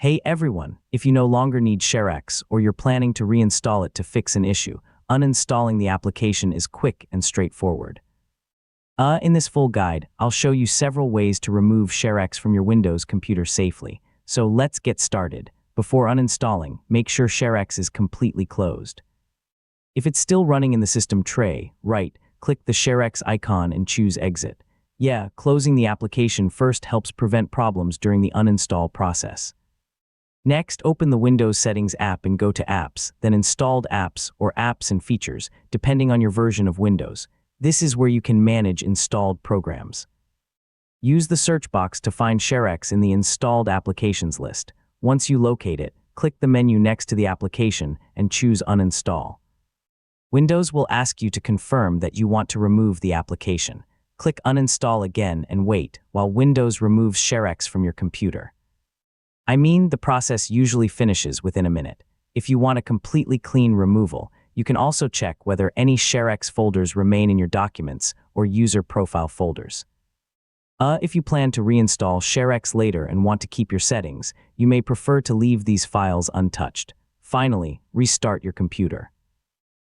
Hey everyone, if you no longer need ShareX or you're planning to reinstall it to fix an issue, uninstalling the application is quick and straightforward. In this full guide, I'll show you several ways to remove ShareX from your Windows computer safely. So let's get started. Before uninstalling, make sure ShareX is completely closed. If it's still running in the system tray, click the ShareX icon and choose Exit. Closing the application first helps prevent problems during the uninstall process. Next, open the Windows Settings app and go to Apps, then Installed Apps or Apps and Features, depending on your version of Windows. This is where you can manage installed programs. Use the search box to find ShareX in the Installed Applications list. Once you locate it, click the menu next to the application and choose Uninstall. Windows will ask you to confirm that you want to remove the application. Click Uninstall again and wait while Windows removes ShareX from your computer. The process usually finishes within a minute. If you want a completely clean removal, you can also check whether any ShareX folders remain in your documents or user profile folders. If you plan to reinstall ShareX later and want to keep your settings, you may prefer to leave these files untouched. Finally, restart your computer.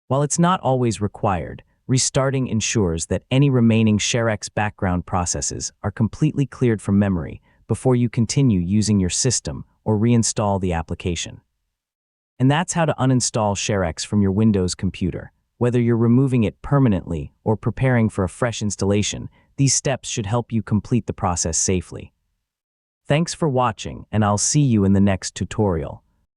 While it's not always required, restarting ensures that any remaining ShareX background processes are completely cleared from memory before you continue using your system or reinstall the application. And that's how to uninstall ShareX from your Windows computer. Whether you're removing it permanently or preparing for a fresh installation, these steps should help you complete the process safely. Thanks for watching, and I'll see you in the next tutorial.